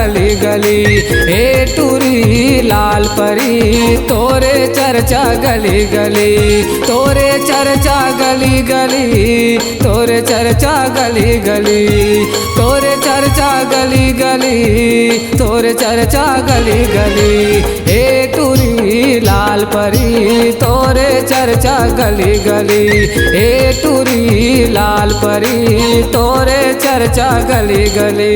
गली गली। ए टूरी लाल परी तोरे चर्चा गली गली, तोरे चर्चा गली गली, तोरे चर्चा गली गली, तोरे चर्चा गली गली, तोरे चर्चा गली गली। ए टूरी लाल परी तोरे चर्चा गली गली। ए टूरी लाल परी तोरे चर्चा गली गली।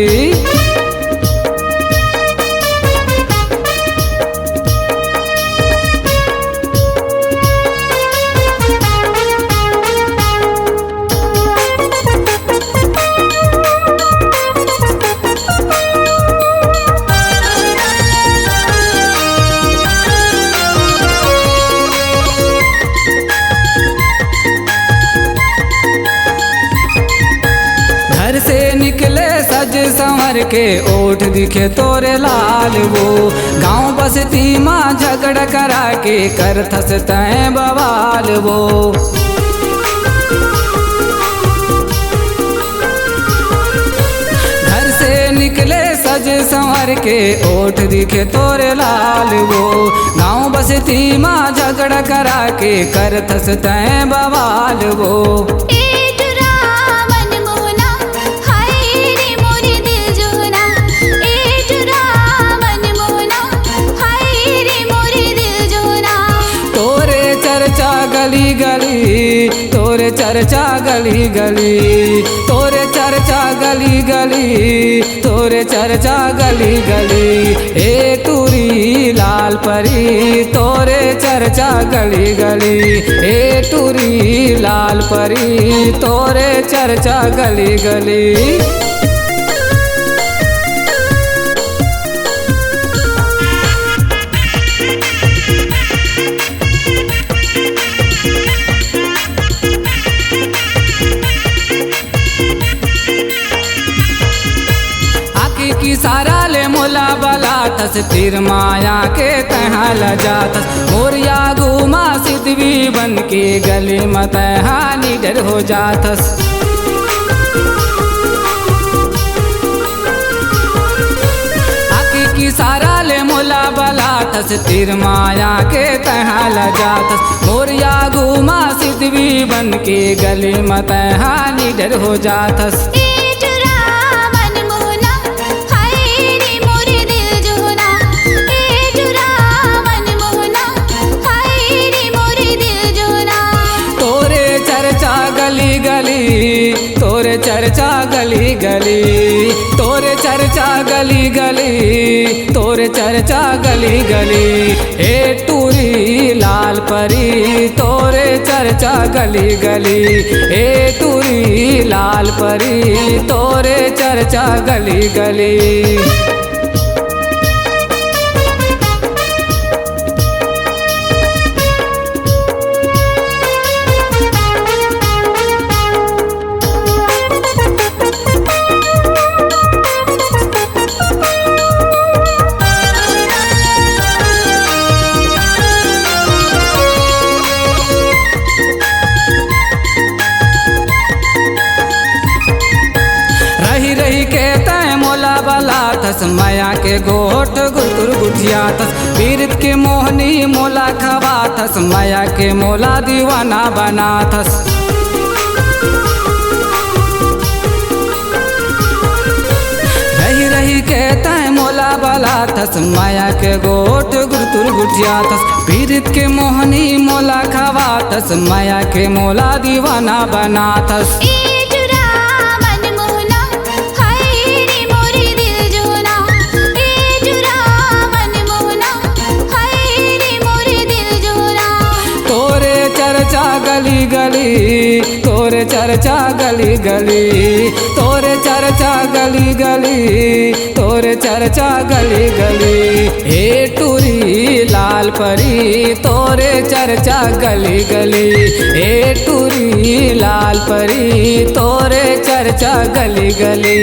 घर से निकले सज संवर के ओठ दिखे तोरे लाल वो, गांव बस्ती माँ झगड़ करा के कर थस तैं बवाल वो। घर से निकले सज संवर के ओठ दिखे तोरे लाल वो, गांव बस्ती माँ झगड़ करा के कर थस तैं बवाल वो। गली गली तोरे चर्चा गली गली, तोरे चर्चा गली गली, तोरे चर्चा गली गली। ए टूरी लाल परी तोरे चर्चा गली गली। ए टूरी लाल परी तोरे चर्चा गली गली। की सारा ले मोला बला तस तीर माया के तहाँ लजातस, मोरिया घूमा सिद्धवी बन के गले मत हानि डर हो जातस। आकी की सारा ले मोला बला तस तीर माया के तहाँ लजातस, मोरिया घूमा सिद्धवी बन के गले मत हानि डर हो जातस। गली गली तोरे चर्चा गली गली, तोरे चर्चा गली गली, तोरे चर्चा गली गली। ए टूरी लाल परी तोरे चर्चा गली गली। ए टूरी लाल परी तोरे चर्चा गली गली। रही रही के तय मोला बला थस, माया के गोट गुरगुर गुजिया थस, पीरित के मोहनी मोला खवा थस, माया के मोला दीवाना बना थस। रही रही के तय मोला बला थस, माया के गोट गुरगुर गुजिया थस, पीरित के मोहनी मोला खवा थस, माया के मोला दीवाना बना थस। चर्चा गली गली तोरे चर्चा गली गली, तोरे चर्चा गली गली, तोरे चर्चा गली गली। ए टूरी लाल परी तोरे चर्चा गली गली। ए टूरी लाल परी तोरे चर्चा गली गली।